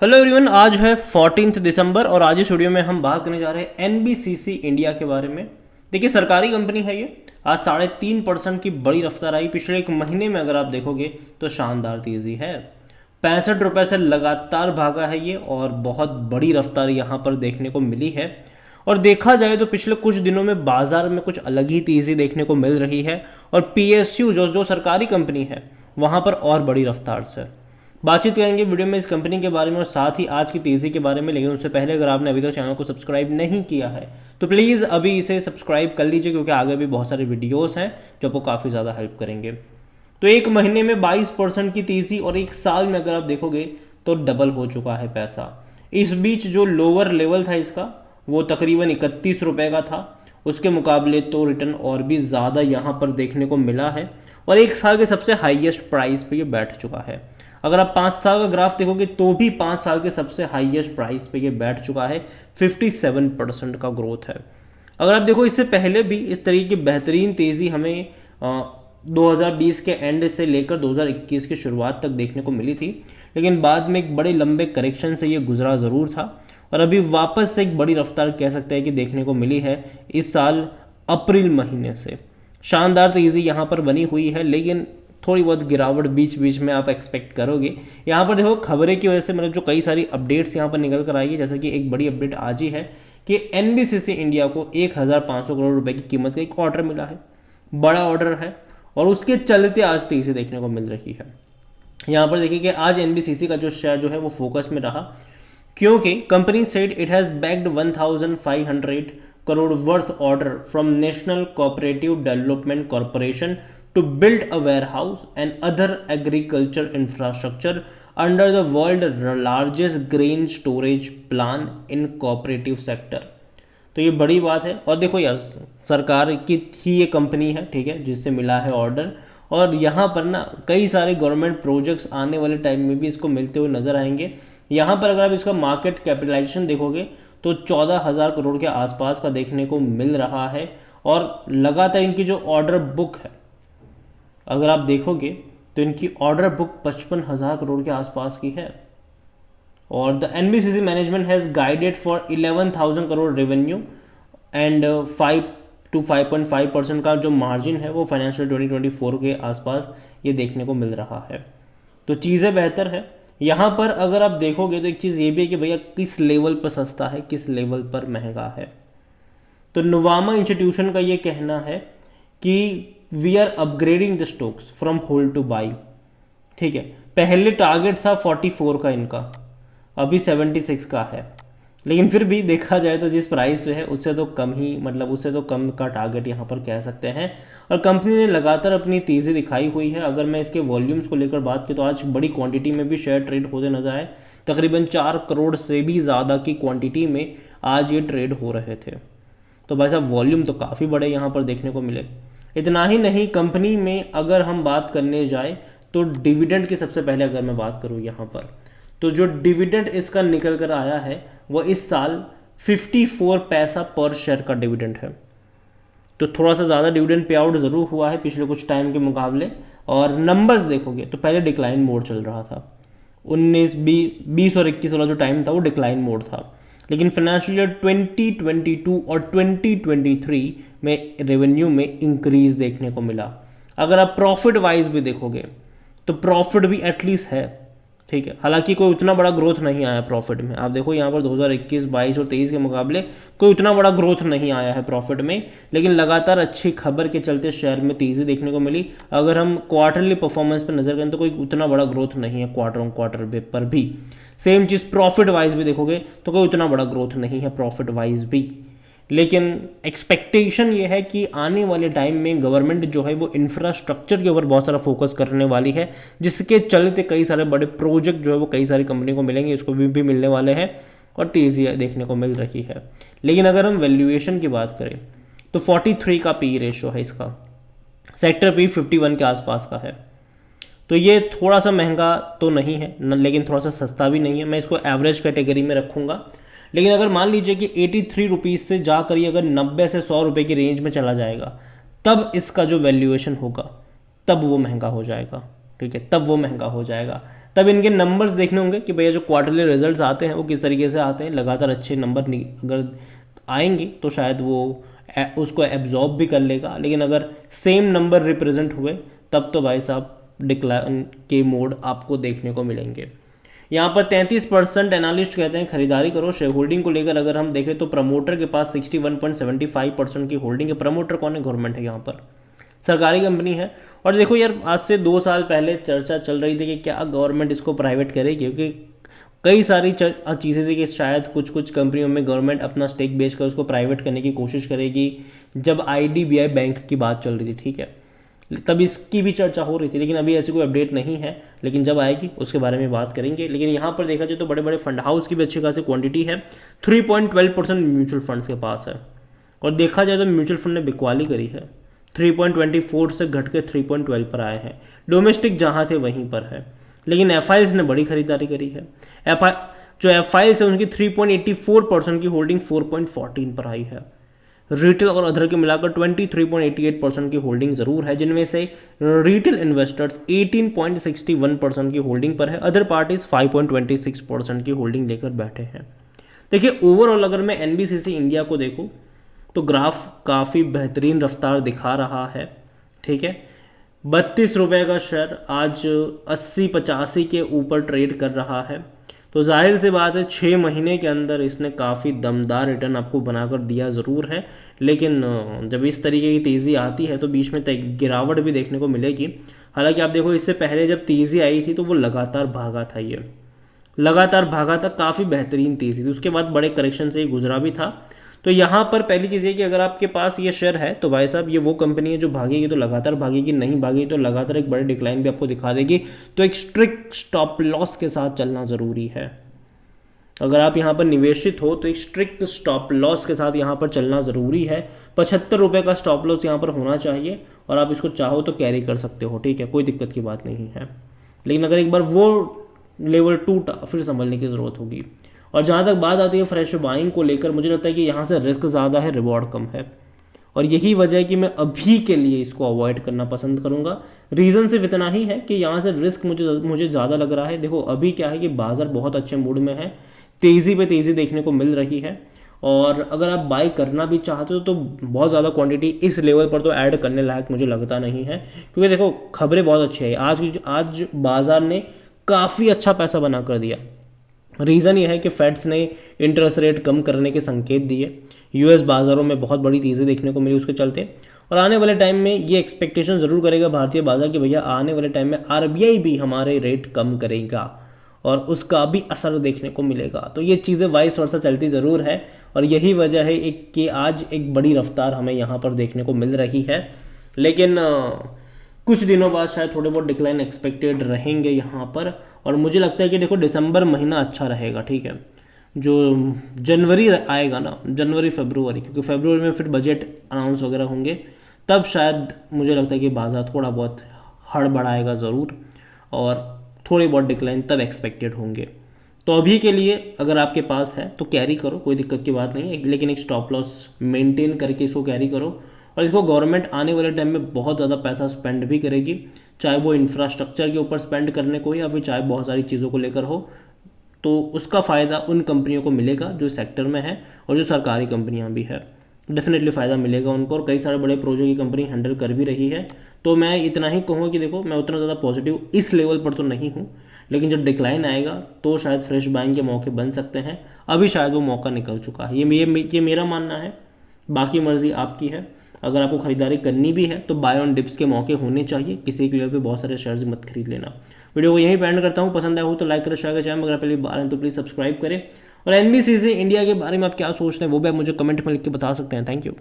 Hello everyone, आज है 14 दिसंबर और आज इस वीडियो में हम बात करने जा रहे हैं एनबीसीसी इंडिया के बारे में। देखिए, सरकारी कंपनी है ये। आज 3.5% की बड़ी रफ्तार आई। पिछले एक महीने में अगर आप देखोगे तो शानदार तेजी है। 65 रुपये से लगातार भागा है ये और बहुत बड़ी रफ्तार यहाँ पर देखने को मिली है। और देखा जाए तो पिछले कुछ दिनों में बाजार में कुछ अलग ही तेजी देखने को मिल रही है और पीएसयू जो जो सरकारी कंपनी है वहाँ पर और बड़ी रफ्तार से बातचीत करेंगे वीडियो में इस कंपनी के बारे में और साथ ही आज की तेज़ी के बारे में। लेकिन उससे पहले अगर आपने अभी तक चैनल को सब्सक्राइब नहीं किया है तो प्लीज़ अभी इसे सब्सक्राइब कर लीजिए, क्योंकि आगे भी बहुत सारे वीडियोस हैं जो आपको काफ़ी ज़्यादा हेल्प करेंगे। तो एक महीने में 22% की तेज़ी और एक साल में अगर आप देखोगे तो डबल हो चुका है पैसा। इस बीच जो लोअर लेवल था इसका वो तकरीबन 31 रुपये का था, उसके मुकाबले तो रिटर्न और भी ज़्यादा यहाँ पर देखने को मिला है और एक साल के सबसे हाईएस्ट प्राइस पे ये बैठ चुका है। अगर आप 5 साल का ग्राफ देखोगे तो भी 5 साल के सबसे हाईएस्ट प्राइस पे ये बैठ चुका है। 57% का ग्रोथ है। अगर आप देखो इससे पहले भी इस तरीके की बेहतरीन तेज़ी हमें 2020 के एंड से लेकर 2021 की शुरुआत तक देखने को मिली थी, लेकिन बाद में एक बड़े लंबे करेक्शन से ये गुजरा ज़रूर था और अभी वापस से एक बड़ी रफ्तार कह सकते हैं कि देखने को मिली है इस साल अप्रैल महीने से। शानदार तेज़ी यहाँ पर बनी हुई है, लेकिन थोड़ी बहुत गिरावट बीच बीच में आप एक्सपेक्ट करोगे। यहाँ पर देखो खबरें की वजह से मतलब जो कई सारी अपडेट्स यहाँ पर निकल कर आएगी, जैसे कि एक बड़ी अपडेट आज ही है कि एनबीसीसी इंडिया को 1500 करोड़ रुपए की कीमत का एक ऑर्डर मिला है। बड़ा ऑर्डर है और उसके चलते आज तेजी देखने को मिल रही है। यहाँ पर देखिए कि आज एनबीसीसी का जो शेयर जो है वो फोकस में रहा, क्योंकि company said it has bagged 1500 crore worth order from national cooperative development corporation to build a warehouse and other agriculture infrastructure under the world largest grain storage plan in cooperative sector। तो ये बड़ी बात है। और देखो यार, सरकार की ही ये कंपनी है, ठीक है, जिससे मिला है ऑर्डर। और यहाँ पर ना कई सारे गवर्नमेंट प्रोजेक्ट्स आने वाले टाइम में भी इसको मिलते हुए नजर आएंगे। यहाँ पर अगर आप इसका मार्केट कैपिटलाइजेशन देखोगे तो 14,000 करोड़ के आसपास का देखने को मिल रहा है और लगातार इनकी जो ऑर्डर बुक है अगर आप देखोगे तो इनकी ऑर्डर बुक 55,000 करोड़ के आसपास की है। और the NBCC management has guided for 11,000 crore revenue and 5 to 5.5% का जो मार्जिन है वो फाइनेंशियल 2024 के आसपास ये देखने को मिल रहा है। तो चीज़ें बेहतर है। यहाँ पर अगर आप देखोगे तो एक चीज़ ये भी है कि भैया किस लेवल पर सस्ता है, किस लेवल पर महंगा है। तो नुवामा इंस्टीट्यूशन का ये कहना है कि we are upgrading the stocks from hold to buy. ठीक है, पहले टारगेट था 44 का इनका, अभी 76 का है, लेकिन फिर भी देखा जाए तो जिस प्राइस पे है उससे तो कम ही, मतलब उससे तो कम का टारगेट यहाँ पर कह सकते हैं। और कंपनी ने लगातार अपनी तेज़ी दिखाई हुई है। अगर मैं इसके वॉल्यूम्स को लेकर बात की तो आज बड़ी क्वांटिटी में भी शेयर ट्रेड होते नजर आए। तकरीबन 4 करोड़ से भी ज़्यादा की क्वांटिटी में आज ये ट्रेड हो रहे थे। तो भाई साहब वॉल्यूम तो काफ़ी बड़े यहाँ पर देखने को मिले। इतना ही नहीं, कंपनी में अगर हम बात करने जाए तो डिविडेंड की सबसे पहले अगर मैं बात करूँ यहाँ पर, तो जो डिविडेंड इसका निकल कर आया है वो इस साल 54 पैसा पर शेयर का डिविडेंड है। तो थोड़ा सा ज़्यादा डिविडेंड पे आउट ज़रूर हुआ है पिछले कुछ टाइम के मुकाबले। और नंबर्स देखोगे तो पहले डिक्लाइन मोड चल रहा था। 19, 20 और 21 वाला जो टाइम था वो डिक्लाइन मोड था, लेकिन फाइनेंशियल ईयर 2022 और 2023 में रेवेन्यू में इंक्रीज देखने को मिला। अगर आप प्रॉफिट वाइज भी देखोगे तो प्रॉफिट भी एटलीस्ट है, ठीक है। हालांकि कोई उतना बड़ा ग्रोथ नहीं आया प्रॉफिट में। आप देखो यहाँ पर 2021, 22 और 23 के मुकाबले कोई उतना बड़ा ग्रोथ नहीं आया है प्रॉफिट में, लेकिन लगातार अच्छी खबर के चलते शेयर में तेज़ी देखने को मिली। अगर हम क्वार्टरली परफॉर्मेंस पर नजर करें तो कोई उतना बड़ा ग्रोथ नहीं है क्वार्टर ऑन क्वार्टर पर भी। सेम चीज़ प्रॉफिट वाइज भी देखोगे तो कोई उतना बड़ा ग्रोथ नहीं है प्रॉफिट वाइज भी। लेकिन एक्सपेक्टेशन ये है कि आने वाले टाइम में गवर्नमेंट जो है वो इंफ्रास्ट्रक्चर के ऊपर बहुत सारा फोकस करने वाली है, जिसके चलते कई सारे बड़े प्रोजेक्ट जो है वो कई सारी कंपनी को मिलेंगे, इसको भी मिलने वाले हैं और तेज़ी देखने को मिल रही है। लेकिन अगर हम वैल्यूएशन की बात करें तो 43 का पी रेशो है इसका, सेक्टर पी 51 के आसपास का है। तो ये थोड़ा सा महंगा तो नहीं है लेकिन थोड़ा सा सस्ता भी नहीं है। मैं इसको एवरेज कैटेगरी में रखूँगा। लेकिन अगर मान लीजिए कि 83 रुपीज़ से जाकर ये अगर 90 से 100 रुपये की रेंज में चला जाएगा, तब इसका जो वैल्यूएशन होगा तब वो महंगा हो जाएगा, ठीक है, तब वो महंगा हो जाएगा। तब इनके नंबर्स देखने होंगे कि भैया जो क्वार्टरली रिजल्ट्स आते हैं वो किस तरीके से आते हैं। लगातार अच्छे नंबर नहीं अगर आएंगे तो शायद वो उसको एब्जॉर्ब भी कर लेगा, लेकिन अगर सेम नंबर रिप्रेजेंट हुए तब तो भाई साहब डिक्लाइन के मोड आपको देखने को मिलेंगे। यहाँ पर 33% एनालिस्ट कहते हैं खरीदारी करो। शेयर होल्डिंग को लेकर अगर हम देखें तो प्रमोटर के पास 61.75% की होल्डिंग है। प्रमोटर कौन है? गवर्नमेंट है, यहाँ पर सरकारी कंपनी है। और देखो यार, आज से 2 साल पहले चर्चा चल रही थी कि क्या गवर्नमेंट इसको प्राइवेट करेगी, क्योंकि कई सारी चीज़ें थी कि शायद कुछ कुछ कंपनियों में गवर्नमेंट अपना स्टेक बेचकर उसको प्राइवेट करने की कोशिश करेगी। जब IDBI बैंक की बात चल रही थी, ठीक है, तब इसकी भी चर्चा हो रही थी, लेकिन अभी ऐसी कोई अपडेट नहीं है। लेकिन जब आएगी उसके बारे में बात करेंगे। लेकिन यहाँ पर देखा जाए तो बड़े बड़े फंड हाउस की भी अच्छी खासी क्वांटिटी है। 3.12% म्यूचुअल फंड्स के पास है। और देखा जाए तो म्यूचुअल फंड ने बिकवाली करी है, 3.24 से घट के 3.12 पर आए हैं। डोमेस्टिक जहाँ थे वहीं पर है, लेकिन FIs ने बड़ी खरीदारी करी है। जो FIs है उनकी 3.84% की होल्डिंग 4.14 पर आई है। रिटेल और अदर के मिलाकर 23.88% की होल्डिंग जरूर है, जिनमें से रिटेल इन्वेस्टर्स 18.61% की होल्डिंग पर है। अदर पार्टीज 5.26% की होल्डिंग लेकर बैठे हैं। देखिए ओवरऑल अगर मैं NBCC इंडिया को देखूं तो ग्राफ काफ़ी बेहतरीन रफ्तार दिखा रहा है, ठीक है। 32 रुपये का शेयर आज 80-85 के ऊपर ट्रेड कर रहा है। तो जाहिर सी बात है 6 महीने के अंदर इसने काफ़ी दमदार रिटर्न आपको बनाकर दिया ज़रूर है। लेकिन जब इस तरीके की तेज़ी आती है तो बीच में गिरावट भी देखने को मिलेगी। हालांकि आप देखो इससे पहले जब तेज़ी आई थी तो वो लगातार भागा था, ये लगातार भागा था, काफ़ी बेहतरीन तेज़ी थी। उसके बाद बड़े करेक्शन से ही गुजरा भी था। तो यहाँ पर पहली चीज़ है कि अगर आपके पास ये शेयर है तो भाई साहब ये वो कंपनी है जो भागेगी तो लगातार भागेगी, नहीं भागेगी तो लगातार एक बड़े डिक्लाइन भी आपको दिखा देगी। तो एक स्ट्रिक्ट स्टॉप लॉस के साथ चलना ज़रूरी है। अगर आप यहाँ पर निवेशित हो तो एक स्ट्रिक्ट स्टॉप लॉस के साथ यहाँ पर चलना ज़रूरी है। 75 रुपये का स्टॉप लॉस यहाँ पर होना चाहिए और आप इसको चाहो तो कैरी कर सकते हो, ठीक है, कोई दिक्कत की बात नहीं है। लेकिन अगर एक बार वो लेवल टूटा फिर संभलने की ज़रूरत होगी। और जहाँ तक बात आती है फ्रेश बाइंग को लेकर, मुझे लगता है कि यहाँ से रिस्क ज़्यादा है, रिवॉर्ड कम है। और यही वजह है कि मैं अभी के लिए इसको अवॉइड करना पसंद करूँगा। रीज़न सिर्फ इतना ही है कि यहाँ से रिस्क मुझे ज़्यादा लग रहा है। देखो अभी क्या है कि बाज़ार बहुत अच्छे मूड में है, तेज़ी पे तेज़ी देखने को मिल रही है। और अगर आप बाई करना भी चाहते हो तो बहुत ज़्यादा क्वांटिटी इस लेवल पर तो ऐड करने लायक मुझे लगता नहीं है, क्योंकि देखो खबरें बहुत अच्छी है। आज बाज़ार ने काफ़ी अच्छा पैसा बना कर दिया। रीज़न ये है कि फेड्स ने इंटरेस्ट रेट कम करने के संकेत दिए। US बाज़ारों में बहुत बड़ी तेज़ी देखने को मिली उसके चलते। और आने वाले टाइम में ये एक्सपेक्टेशन ज़रूर करेगा भारतीय बाज़ार कि भैया आने वाले टाइम में RBI भी हमारे रेट कम करेगा और उसका भी असर देखने को मिलेगा। तो ये चीज़ें वाइस वर्सा चलती ज़रूर है और यही वजह है कि आज एक बड़ी रफ्तार हमें यहाँ पर देखने को मिल रही है। लेकिन कुछ दिनों बाद शायद थोड़े बहुत डिक्लाइन एक्सपेक्टेड रहेंगे यहाँ पर। और मुझे लगता है कि देखो दिसंबर महीना अच्छा रहेगा, ठीक है। जो जनवरी आएगा ना, जनवरी फरवरी, क्योंकि फरवरी में फिर बजट अनाउंस वगैरह होंगे, तब शायद मुझे लगता है कि बाजार थोड़ा बहुत हड़बड़ाएगा ज़रूर और थोड़ी बहुत डिक्लाइन तब एक्सपेक्टेड होंगे। तो अभी के लिए अगर आपके पास है तो कैरी करो, कोई दिक्कत की बात नहीं है, लेकिन एक स्टॉप लॉस मेंटेन करके इसको कैरी करो। और इसको गवर्नमेंट आने वाले टाइम में बहुत ज़्यादा पैसा स्पेंड भी करेगी, चाहे वो इंफ्रास्ट्रक्चर के ऊपर स्पेंड करने को या फिर चाहे बहुत सारी चीज़ों को लेकर हो। तो उसका फ़ायदा उन कंपनियों को मिलेगा जो सेक्टर में है और जो सरकारी कंपनियां भी है, डेफिनेटली फ़ायदा मिलेगा उनको। और कई सारे बड़े प्रोजेक्ट की कंपनी हैंडल कर भी रही है। तो मैं इतना ही कहूँगा कि देखो मैं उतना ज़्यादा पॉजिटिव इस लेवल पर तो नहीं हूँ, लेकिन जब डिक्लाइन आएगा तो शायद फ्रेश बाइंग के मौके बन सकते हैं। अभी शायद वो मौका निकल चुका है, ये मेरा मानना है, बाकी मर्जी आपकी है। अगर आपको खरीदारी करनी भी है तो बाय ऑन डिप्स के मौके होने चाहिए, किसी के लिए भी बहुत सारे शेयर्स मत खरीद लेना। वीडियो को यहीं पे एंड करता हूँ। पसंद आया हो तो लाइक करें, शेयर करें, चैनल अगर पहली बार हैं तो प्लीज़ सब्सक्राइब करें। और NBCC इंडिया के बारे में आप क्या सोचते हैं वो भी आप मुझे कमेंट में लिख के बता सकते हैं। Thank you.